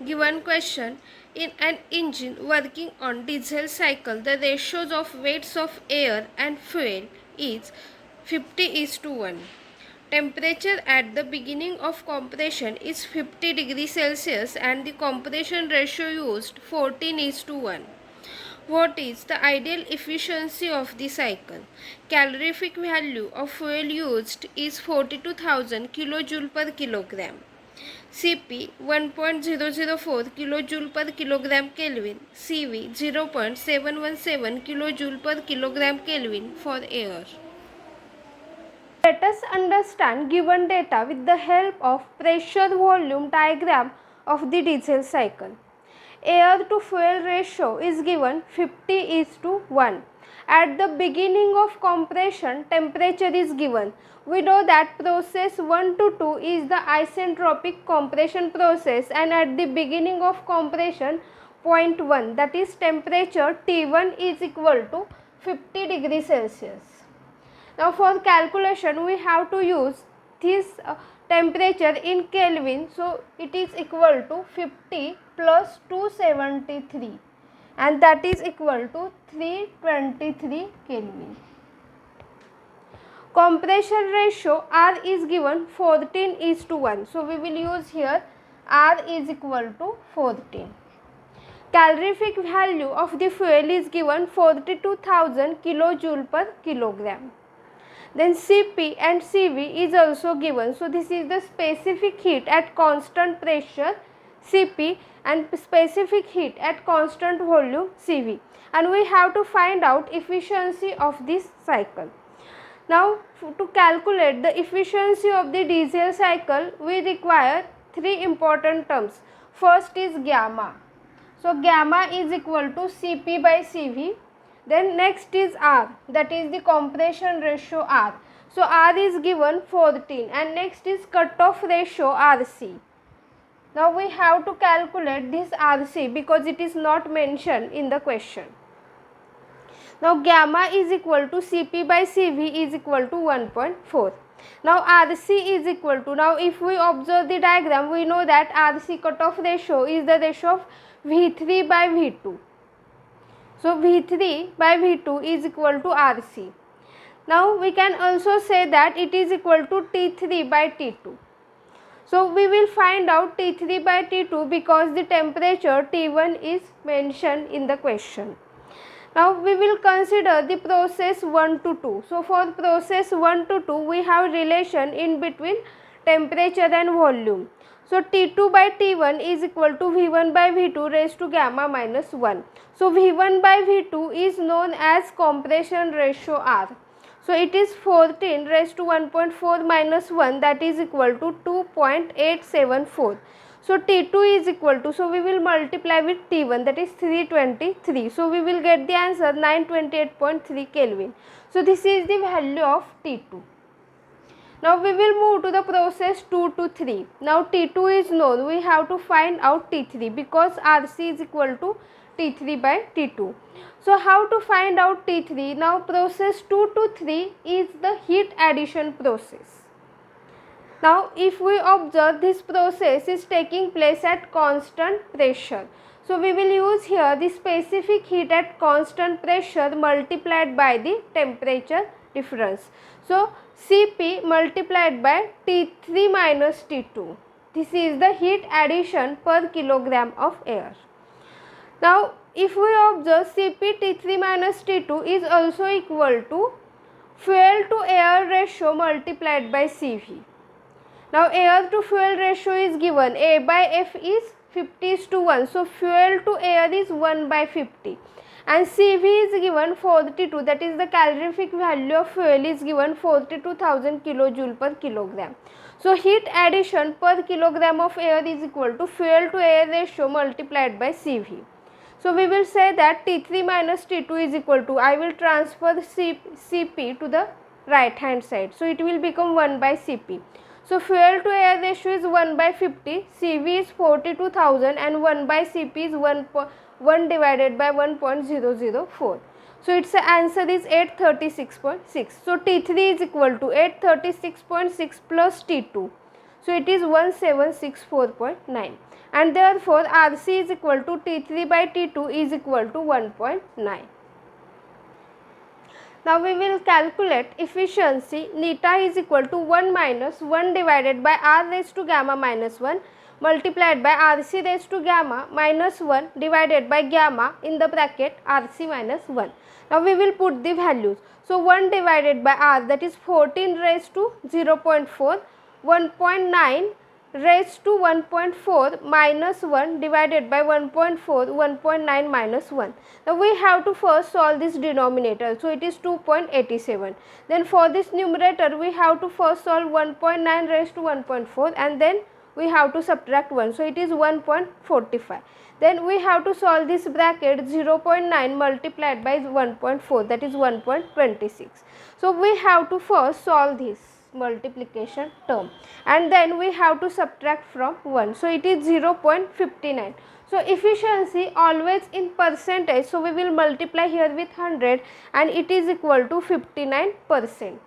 Given question, in an engine working on diesel cycle, the ratios of weights of air and fuel is 50:1. Temperature at the beginning of compression is 50 degrees Celsius and the compression ratio used 14:1. What is the ideal efficiency of the cycle? Calorific value of fuel used is 42,000 kJ per kilogram. Cp 1.004 kJ per kilogram Kelvin, Cv 0.717 kJ per kilogram Kelvin for air. Let us understand given data with the help of pressure volume diagram of the diesel cycle. Air to fuel ratio is given 50:1. At the beginning of compression, temperature is given. We know that process 1 to 2 is the isentropic compression process, and at the beginning of compression, point 1, that is temperature T1 is equal to 50 degrees Celsius. Now for calculation we have to use this temperature in Kelvin, so it is equal to 50 plus 273 and that is equal to 323 Kelvin. Compression ratio R is given 14:1, so we will use here R is equal to 14. Calorific value of the fuel is given 42,000 kJ per kilogram. Then Cp and Cv is also given. So this is the specific heat at constant pressure Cp and specific heat at constant volume Cv, and we have to find out efficiency of this cycle. Now to calculate the efficiency of the diesel cycle, we require three important terms. First is gamma. So gamma is equal to Cp by Cv. Then next is R, that is the compression ratio R. So R is given 14 and next is cutoff ratio RC. Now we have to calculate this RC because it is not mentioned in the question. Now gamma is equal to Cp by Cv is equal to 1.4. Now RC is equal to, now if we observe the diagram, we know that RC cutoff ratio is the ratio of V3 by V2. So V3 by V2 is equal to RC. Now we can also say that it is equal to T3 by T2. So we will find out T3 by T2 because the temperature T1 is mentioned in the question. Now we will consider the process 1 to 2. So for process 1 to 2 we have relation in between temperature and volume. So T2 by T1 is equal to V1 by V2 raised to gamma minus 1. So V1 by V2 is known as compression ratio R. So it is 14 raised to 1.4 minus 1, that is equal to 2.874. So T2 is equal to, so we will multiply with T1, that is 323. So we will get the answer 928.3 Kelvin. So this is the value of T2. Now we will move to the process 2 to 3. Now T2 is known, we have to find out T3 because RC is equal to T3 by T2. So how to find out T3? Now process 2 to 3 is the heat addition process. Now if we observe, this process is taking place at constant pressure. So we will use here the specific heat at constant pressure multiplied by the temperature difference. So Cp multiplied by T3 minus T2. This is the heat addition per kilogram of air. Now if we observe, Cp T3 minus T2 is also equal to fuel to air ratio multiplied by Cv. Now air to fuel ratio is given, A by F is 50:1. So fuel to air is 1 by 50. And Cv is given 42, that is the calorific value of fuel is given 42,000 kJ per kilogram. So heat addition per kilogram of air is equal to fuel to air ratio multiplied by Cv. So we will say that T3 minus T2 is equal to, I will transfer Cp to the right hand side. So it will become 1 by Cp. So fuel to air ratio is 1 by 50, Cv is 42,000 and 1 by Cp is 1 divided by 1.004. So its answer is 836.6. So T3 is equal to 836.6 plus T2. So it is 1764.9, and therefore RC is equal to T3 by T2 is equal to 1.9. Now we will calculate efficiency. Neta is equal to 1 minus 1 divided by R raised to gamma minus 1 multiplied by RC raised to gamma minus 1 divided by gamma in the bracket RC minus 1. Now we will put the values. So 1 divided by R, that is 14 raised to 0.4, 1.9 raised to 1.4 minus 1 divided by 1.4, 1.9 minus 1. Now we have to first solve this denominator, so it is 2.87. Then for this numerator we have to first solve 1.9 raised to 1.4 and then we have to subtract 1, so it is 1.45. Then we have to solve this bracket 0.9 multiplied by 1.4, that is 1.26. So we have to first solve this multiplication term and then we have to subtract from 1, so it is 0.59. So efficiency always in percentage, so we will multiply here with 100 and it is equal to 59%.